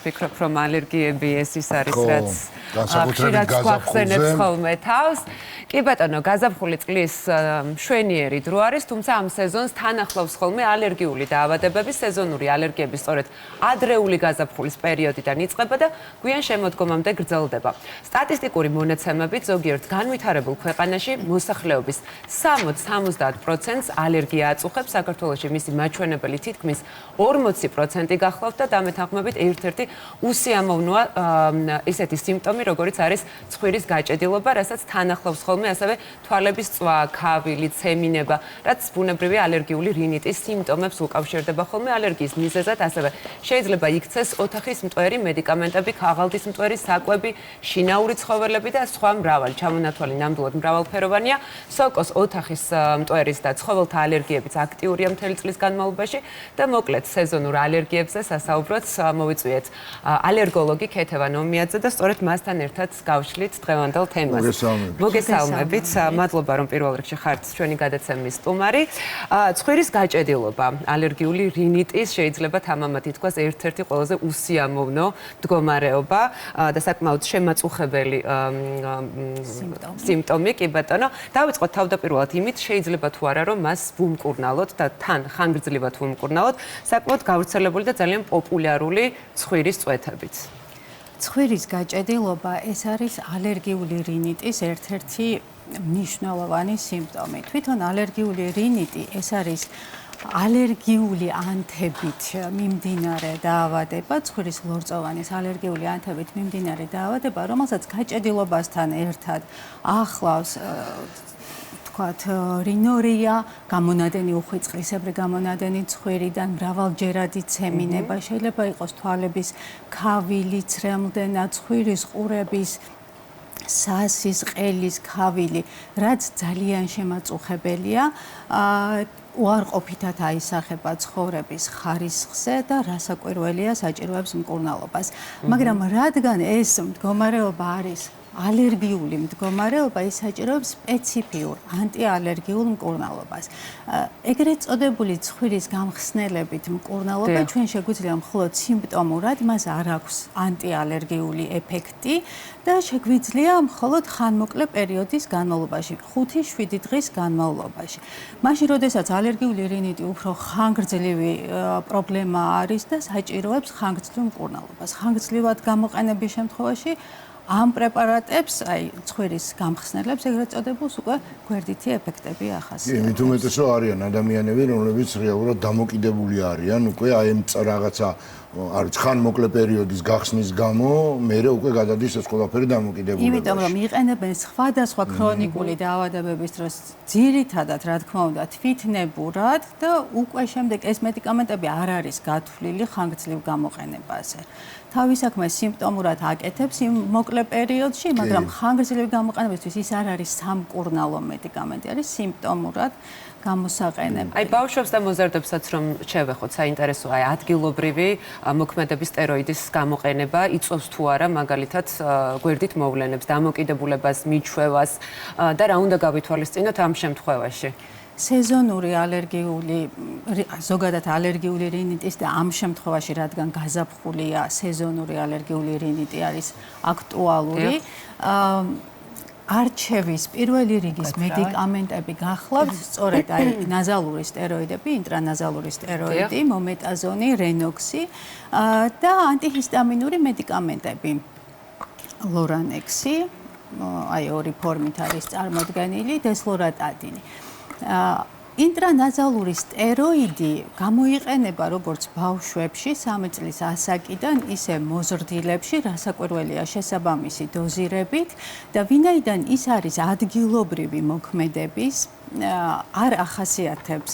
ვფიქრობ, რომ ალერგიები ეს ის არის, ხო, რაც განსაკუთრებით გვახსენებს გაზაფხულზე. ხოლმე თავს. კი ბატონო, გაზაფხული წყლის მშვენიერი დრო არის, თუმცა ამ სეზონს თან ახლავს ხოლმე ალერგიული დაავადებები, სეზონური ალერგიები სწორედ ადრეული გაზაფხულის პერიოდიდან იწყება და გვიან შემოდგომამდე გრძელდება. სტატისტიკური მონაცემებით ზოგიერთ განვითარებულ ქვეყანაში მოსახლეობის 60-70%-ს ალერგია აწუხებს, საქართველოში მისი მაჩვენებელი თითქმის 40% გახლავთ და დამეთანხმებით ერთ-ერთი უსიამოვნოა ისეთი სიმპტომი, როგორიც არის ცხვირის გაჭედილობა, რასაც თან ახლავს ხოლმე ასევე თვალების წვა, ქავილი, ცემინება, რაც ბუნებრივი ალერგიული რინიტის სიმპტომებს უკავშირდება ხოლმე ალერგიის მიზეზად, ასევე შეიძლება იქცეს ოთახის მტვერი მედიკამენტები, ქაღალდის მტვერი, საკვები, შინაური ცხოველები და სხვა მრავალი. ჩამონათვალი ნამდვილად მრავალფეროვანია. სოკოს, ოთახის მტვერის და ცხოველთა ალერგიებიც აქტიურია მთელი წლის განმავლობაში და მოკლედ სეზონურ ალერგიებზე სასაუბროთ მოვიწვიეთ ალერგოლოგი ქეთევან ომიაძე და სწორედ მასთან ერთად გავშლით დღევანდელ თემას. მოგესალმებით. მადლობა რომ პირველ რიგში ხართ ჩვენი გადაცემის სტუმარი. ცხვირის გაჭედილობა, ალერგიული რინიტის შეიძლება თამამად ითქვას ერთ-ერთი ყველაზე უსიამოვნო მდგომარეობა და საკმაოდ შემაწუხებელი სიმპტომი, კი ბატონო. დავიწყოთ თავდაპირველად იმით, შეიძლება თუ არა რომ მას ვუმკურნალოთ და თან ხანგრძლივად ვუმკურნალოთ საკმაოდ გავრცელებული და ძალიან პოპულარული ცხვირის წვეთებით. ცხვირის გაჭედილობა ეს არის ალერგიული რინიტის ერთ-ერთი მნიშვნელოვანი სიმპტომი. თვითონ ალერგიული რინიტი ეს არის ალერგიული ანთებით მიმდინარე დაავადება, ცხვირის ლორწოვანის ალერგიული ანთებით მიმდინარე დაავადება, რომელსაც გაჭედილობასთან ერთად ახლავს რინორია, გამონადენი უხვიწყლისებრი გამონადენი ცხვირიდან, მრავალჯერადი ცემინება, შეიძლება იყოს თვალების ქავილი, ცრემლდენა, ცხვირის ყურების, სასის, ყელის ქავილი, რაც ძალიან შემაწუხებელია. უარყოფითად აისახება ცხოვრების ხარისხზე და რასაკვირველია საჭიროებს მკურნალობას. მაგრამ რადგან ეს მდგომარეობა არის ალერგიული მდგომარეობა, ის საჭიროებს სპეციფიურ ანტიალერგიულ მკურნალობას. ეგრეთ წოდებული ცხვირის გამხსნელებით მკურნალობა ჩვენ შეგვიძლია მხოლოდ სიმპტომურად, მას არ აქვს ანტიალერგიული ეფექტი და შეგვიძლია მხოლოდ ხანმოკლე პერიოდის განმავლობაში, 5-7 დღის განმავლობაში. მაშინ, როდესაც ალერგიული რინიტი უფრო ხანგრძლივი პრობლემა არის და საჭიროებს ხანგრძლივ მკურნალობას. ხანგრძლივად გამოყენების შემთხვევაში ამ პრეპარატებს, აი ცხვირის გამხსნელებს, ეგრეთ წოდებულს უკვე გვერდითი ეფექტები ახასიათებს. მით უმეტეს რომ არიან ადამიანები, რომლებიც რეალურად დამოკიდებული არიან უკვე აი ამ რაღაცა არის ხანმოკლე პერიოდის გახსნის გამო, მერე უკვე გადადის ეს ყველაფერი დამოკიდებულებაში. იმიტომ რომ იყენებენ სხვადასხვა ქრონიკული დაავადებების დროს ძირითადად, რა თქმა უნდა, თვითნებურად და უკვე შემდეგ ეს მედიკამენტები არ არის გათვლილი ხანგრძლივ გამოყენებაზე. თავის საქმეს სიმპტომურად აკეთებს იმ მოკლე პერიოდში, მაგრამ ხანგრძლივი გამოყენებისთვის ის არ არის სამკურნალო მედიკამენტი, არის სიმპტომურად გამოსაყენებელი. აი ბავშვებს და მოზარდებსაც რომ შევეხოთ, საინტერესოა აი ადგილობრივი მოქმედების სტეროიდის გამოყენება იწვევს თუ არა მაგალითად გვერდით მოვლენებს, დამოკიდებულებას, მიჩვევას და რა უნდა გავითვალისწინოთ ამ შემთხვევაში. სეზონური ალერგიული, ზოგადად ალერგიული რინიტის და ამ შემთხვევაში, რადგან გაზაფხულია, სეზონური ალერგიული რინიტი არის აქტუალური. არჩევის პირველი რიგის მედიკამენტები გახლავთ, სწორედ აი ნაზალური სტეროიდები, ინტრანაზალური სტეროიდი, მომეტაზონი, რენოქსი და ანტიჰისტამინური მედიკამენტები. ლორანექსი, აი ორი ფორმით არის წარმოდგენილი, დესლორატადინი. ინტრანაზალური სტეროიდი გამოიყენება როგორც ბავშვებში 3 წლის ასაკიდან, ისე მოზრდილებში, რასაკვირველია შესაბამისი დოზირებით და ვინაიდან ის არის ადგილობრივი მოქმედების, არ ახასიათებს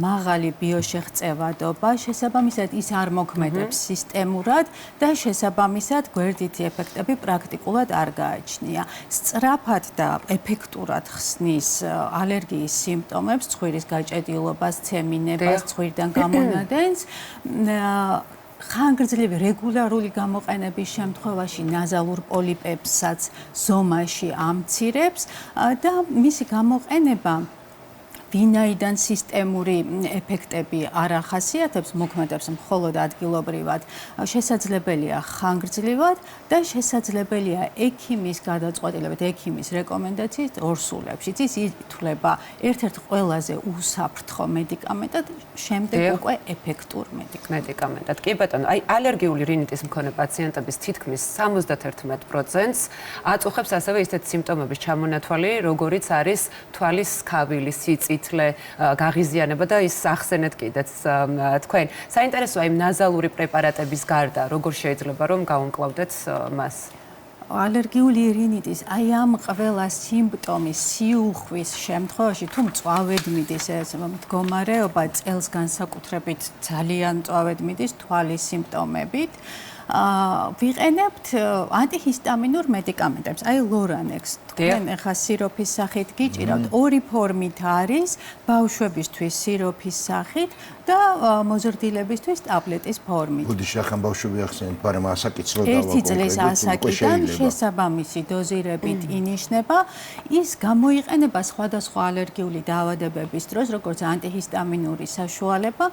მაღალი ბიოშეღწევადობა, შესაბამისად ის არ მოქმედებს სისტემურად და შესაბამისად გვერდითი ეფექტები პრაქტიკულად არ გააჩნია. სწრაფად და ეფექტურად ხსნის ალერგიის სიმპტომებს, ცხვირის გაჭედილობას, ცემინებას, ცხვირიდან გამონადენს, ხანგრძლივი რეგულარული გამოყენების შემთხვევაში ნაზალურ პოლიპებსაც ზომაში ამცირებს და მისი გამოყენება ვინაიდან სისტემური ეფექტები არ ახასიათებს მოქმედებს მხოლოდ ადგილობრივად, შესაძლებელია ხანგრძლივად და შესაძლებელია ექიმის გადაწყვეტილებით, ექიმის რეკომენდაციით ორსულებში. ის ითვლება ერთ-ერთ ყველაზე უსაფრთხო მედიკამენტად, შემდეგ უკვე ეფექტურ მედიკამენტად. კი ბატონო, აი ალერგიული რინიტის მქონე პაციენტების თითქმის 71%-ს აწუხებს ასევე ისეთი სიმპტომების ჩამონათვალი, როგორიც არის თვალის სქავილი, სიწითლე, გაღიზიანება და ის ახსენეთ კიდეც თქვენ. საინტერესოა იმ ნაზალური პრეპარატების გარდა, როგორ შეიძლება რომ გაუმკლავდეთ მას? ალერგიული რინიტის აი ამ ყველა სიმპტომის სიუხვის შემთხვევაში თუ მწვავედ მიდის ეს მდგომარეობა წელს განსაკუთრებით ძალიან მწვავედ მიდის თვალის სიმპტომებით ვიყენებთ ანტიჰისტამინურ მედიკამენტებს აი ლორანექს თქვენ ახლა სიროფის სახით გიჭირავთ ორი ფორმით არის ბავშვებისთვის სიროფის სახით და მოზრდილებისთვის ტაბლეტის ფორმით. გუდი შეხან ბავშვები ახსენეთ, მაგრამ ასაკიცლო დავა ერთი წლის ასაკიდან შესაბამისი დოზირებით ინიშნება. ის გამოიყენება სხვადასხვა ალერგიული დაავადებების დროს, როგორც ანტიჰისტამინური საშუალება,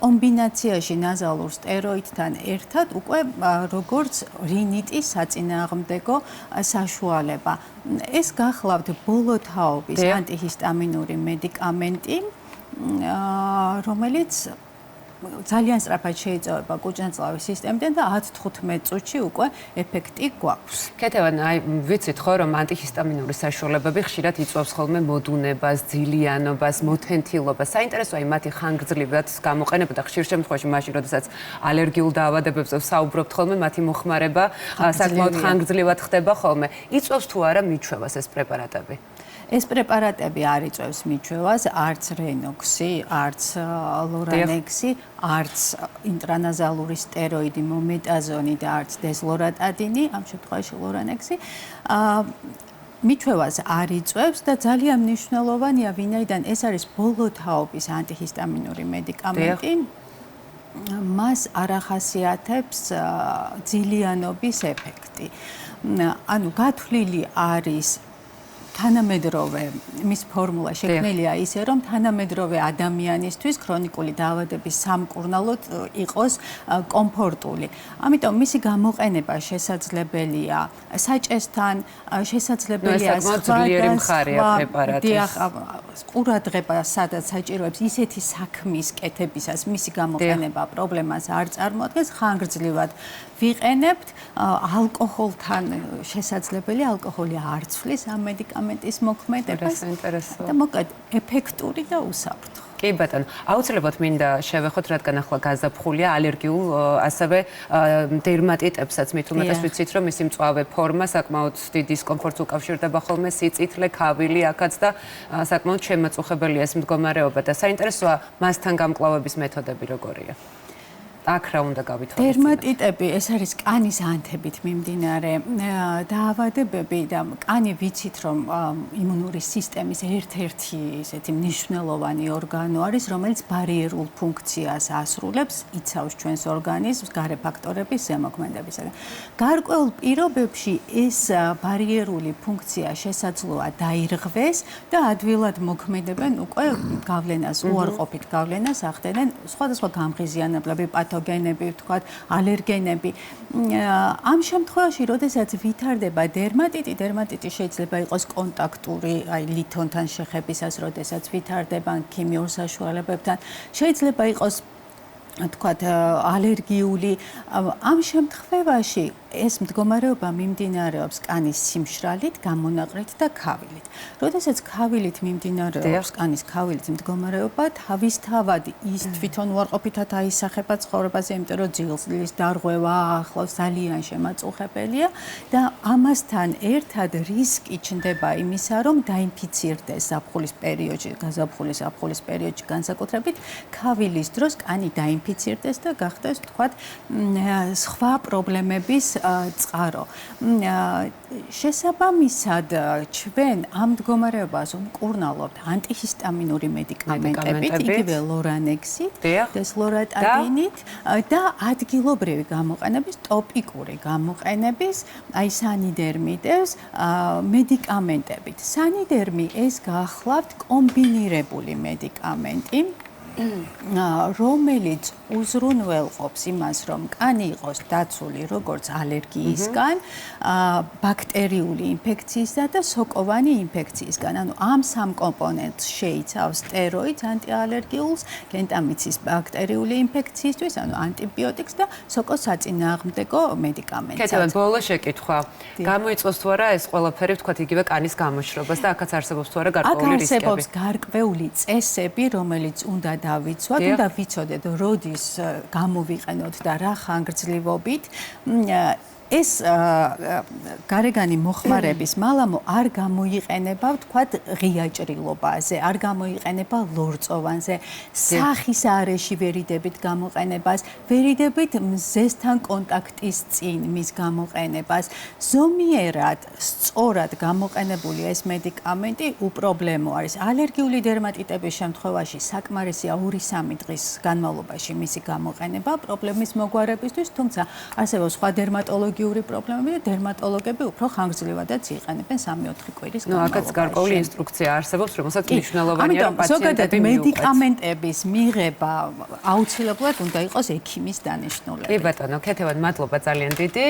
კომბინაციაში ნაზალურ სტეროიდთან ერთად უკვე როგორც რინიტის საწინააღმდეგო საშუალება. ეს გახლავთ ბოლო თაობის ანტიჰისტამინური მედიკამენტი, რომელიც ძალიან სწრაფად შეიწოვება კუჭანწლავის სისტემიდან და 10-15 წუთში უკვე ეფექტი გვაქვს. კეთევან, აი ვიცით ხო რომ ანტიჰისტამინური საშუალებები ხშირად იწვევს ხოლმე მოდუნებას, ძილიანობას, მოთენთილობას. საინტერესოა მათი ხანგრძლივად გამოყენება და ხშირ შემთხვევაში მაშინ, როდესაც ალერგიულ დაავადებებზე ვსაუბრობთ ხოლმე, მათი მოხმარება საკმაოდ ხანგრძლივად ხდება ხოლმე. იწვევს თუ არა მიჩვევას ეს პრეპარატები? ეს პრეპარატები არ იწვევს მიჩვევას, არც რენოქსი, არც ლორანექსი, არც ინტრანაზალური სტეროიდი, მომეტაზონი და არც დეზლორატადინი, ამ შემთხვევაში ლორანექსი. მიჩვევას არ იწვევს და ძალიან მნიშვნელოვანია, ვინაიდან ეს არის ბოლო თაობის ანტიჰისტამინური მედიკამენტი. მას არ ახასიათებს ძილიანობის ეფექტი. ანუ გათვლილი არის თანამედროვე მის ფორმულა შექმნილია ისე, რომ თანამედროვე ადამიანისთვის ქრონიკული დაავადების სამკურნალოდ იყოს კომფორტული. ამიტომ მისი გამოყენება შესაძლებელია საჭესთან, შესაძლებელია ყურადღება, სადაც საჭიროებს ისეთი საქმის კეთებისას მისი გამოყენება პრობლემას არ წარმოადგენს, ხანგრძლივად ვიყენებთ, ალკოჰოლთან შესაძლებელია, ალკოჰოლი არ ცვლის ამ მედიკამენტის მოქმედებას და მოკლედ ეფექტური და უსაფრთხო. კი ბატონო, აუცილებლად მინდა შევეხოთ, რადგან ახლა გაზაფხულია ალერგიულ, ასევე დერმატიტებსაც, მით უმეტეს ვიცით, რომ მისი მწვავე ფორმა საკმაოდ დიდ დისკომფორტს უკავშირდება ხოლმე, სიწითლე, ქავილი, აქაც და საკმაოდ შემაწუხებელია ეს მდგომარეობა და საინტერესოა მასთან გამკლავების მეთოდები როგორია. აქ რა უნდა გავითვალისწინოთ? დერმატიტები, ეს არის კანის ანთებით მიმდინარე დაავადებები და კანი ვიცით, რომ იმუნური სისტემის ერთ-ერთი ესეთი მნიშვნელოვანი ორგანო არის, რომელიც ბარიერულ ფუნქციას ასრულებს, იცავს ჩვენს ორგანიზმს გარე ფაქტორების ზემოქმედებისაგან. გარკვეულ პირობებში ეს ბარიერული ფუნქცია შესაძლოა დაირღვეს და ადვილად მოქმედებენ უკვე გავლენას, უარყოფით გავლენას ახდენენ სხვადასხვა გამღიზიანებლები, პათოგენები, ვთქვათ, ალერგენები. ამ შემთხვევაში, როდესაც ვითარდება დერმატიტი შეიძლება იყოს კონტაქტური, აი ლითონთან შეხებისას, როდესაც ვითარდება ქიმიურ საშუალებებთან, შეიძლება იყოს თქვათ ალერგიული. ამ შემთხვევაში ეს მდგომარეობა მიმდინარეობს კანის სიმშრალით, გამონაყრით და ქავილით. როდესაც ქავილით მიმდინარეობს კანის ქავილით მდგომარეობა, თავისთავად ის თვითონ უარყოფითად აისახება ცხოვრებაზე, იმიტომ რომ ძილის დარღვევა ახლავს ძალიან შემაწუხებელია და ამასთან ერთად რისკი ჩნდება იმისა, რომ დაინფიცირდეს ზაფხულის პერიოდში, გაზაფხულის ზაფხულის პერიოდში განსაკუთრებით ქავილის დროს კანი დაინფიცირდება ინფიცირდეს და გახდეს თქვათ სხვა პრობლემების წყარო. შესაბამისად ჩვენ ამ მდგომარეობას ვმკურნალობთ ანტიჰისტამინური მედიკამენტებით, იგივე ლორანექსით, დესლორატადინით და ადგილობრივი გამოყენების, ტოპიკური გამოყენების, აი სანიდერმიდებს მედიკამენტებით. სანიდერმი ეს გახლავთ კომბინირებული მედიკამენტი, რომელიც უზრუნველყოფს იმას, რომ კანი იყოს დაცული როგორც ალერგიისგან, ბაქტერიული ინფექციისა და სოკოვანი ინფექციისგან. ანუ ამ სამ კომპონენტს შეიცავს სტეროიდს, ანტიალერგიულს, გენტამიცის ბაქტერიული ინფექციისთვის, ანუ ანტიბიოტიკს და სოკოს საწინააღმდეგო მედიკამენტს. კეთილად, ბოლო შეკითხვა. გამოიწვევს თუ არა ეს ყველაფერი, ვთქვათ, იგივე კანის გამოშრობას და აქაც არსებობს თუ არა გარკვეული რისკები? აქ არსებობს გარკვეული წესები, რომელიც უნდა დავიცვათ, უნდა ვიცოდეთ, როდის გამოვიყენოთ და რა ხანგრძლივობით. ეს გარეგანი მოხმარების მალამო არ გამოიყენება, ვთქვათ, ღია ჭრილობაზე, არ გამოიყენება ლორწოვანზე, სახის არეში ვერიდებით გამოყენებას, ვერიდებით მზესთან კონტაქტის წინ მის გამოყენებას. ზომიერად, სწორად გამოყენებული ეს მედიკამენტი უპრობლემო არის. ალერგიული დერმატიტების შემთხვევაში საკმარისია 2-3 დღის განმავლობაში მისი გამოყენება პრობლემის მოგვარებისთვის, თუმცა არსებობს სხვა დერმატოლოგიური პრობლემები და დერმატოლოგები უფრო ხანგრძლივადაც იყენებენ 3-4 კვირის განმავლობაში. აქაც გარკვეული ინსტრუქცია არსებობს, რომელსაც მნიშვნელოვანია რომ პაციენტები ზოგადად მედიკამენტების მიღება აუცილებლად უნდა იყოს ექიმის დანიშნულებით. კი ბატონო, კეთილად, მადლობა ძალიან დიდი.